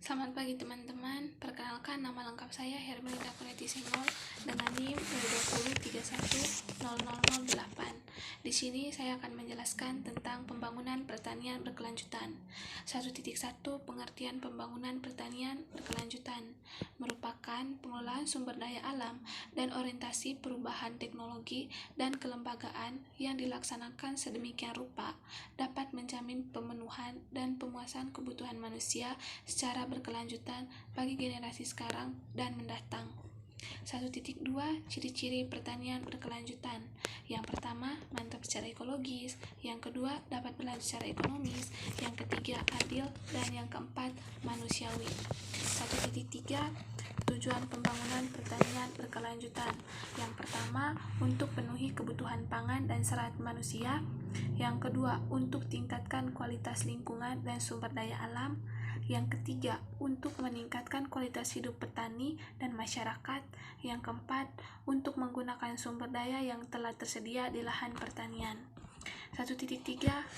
Selamat pagi teman-teman, perkenalkan nama lengkap saya Hermelinda Kurniati Senggol dengan NIM 2023100008. Di sini saya akan menjelaskan tentang pembangunan pertanian berkelanjutan. 1.1 Pengertian pembangunan pertanian berkelanjutan merupakan pengelolaan sumber daya alam dan orientasi perubahan teknologi dan kelembagaan yang dilaksanakan sedemikian rupa dapat menjamin pemenuhan dan pemuasan kebutuhan manusia secara berkelanjutan bagi generasi sekarang dan mendatang. 1.2 Ciri-ciri pertanian berkelanjutan. Yang pertama, mantap secara ekologis. Yang kedua, dapat berlanjut secara ekonomis. Yang ketiga, adil. Dan yang keempat, manusiawi. 1.3 Tujuan pembangunan pertanian berkelanjutan. Yang pertama, untuk penuhi kebutuhan pangan dan serat manusia. Yang kedua, untuk tingkatkan kualitas lingkungan dan sumber daya alam. Yang ketiga, untuk meningkatkan kualitas hidup petani dan masyarakat. Yang keempat, untuk menggunakan sumber daya yang telah tersedia di lahan pertanian. 1.3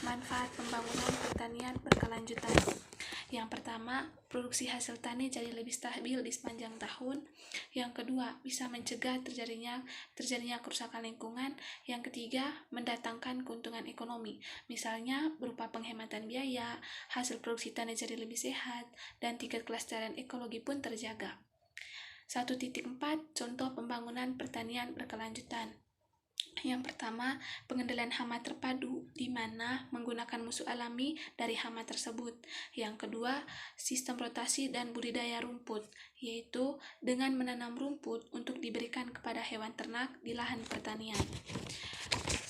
Manfaat pembangunan pertanian berkelanjutan. Yang pertama, produksi hasil tani jadi lebih stabil di sepanjang tahun. Yang kedua, bisa mencegah terjadinya kerusakan lingkungan. Yang ketiga, mendatangkan keuntungan ekonomi, misalnya berupa penghematan biaya, hasil produksi tani jadi lebih sehat, dan tingkat kelestarian ekologi pun terjaga. 1.4 Contoh pembangunan pertanian berkelanjutan. Yang pertama, pengendalian hama terpadu, di mana menggunakan musuh alami dari hama tersebut. Yang kedua, sistem rotasi dan budidaya rumput, yaitu dengan menanam rumput untuk diberikan kepada hewan ternak di lahan pertanian.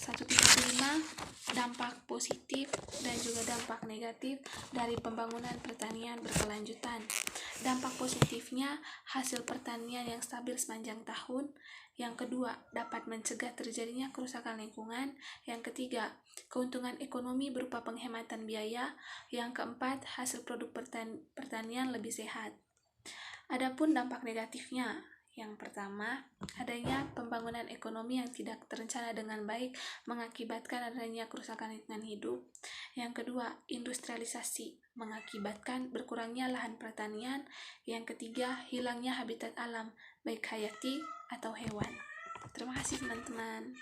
1.5 Dampak positif dan juga dampak negatif dari pembangunan pertanian berkelanjutan. Dampak positifnya, hasil pertanian yang stabil sepanjang tahun. Yang kedua, dapat mencegah terjadinya kerusakan lingkungan. Yang ketiga, keuntungan ekonomi berupa penghematan biaya. Yang keempat, hasil produk pertanian lebih sehat. Adapun dampak negatifnya, yang pertama, adanya pembangunan ekonomi yang tidak terencana dengan baik mengakibatkan adanya kerusakan lingkungan hidup. Yang kedua, industrialisasi mengakibatkan berkurangnya lahan pertanian. Yang ketiga, hilangnya habitat alam, baik hayati atau hewan. Terima kasih teman-teman.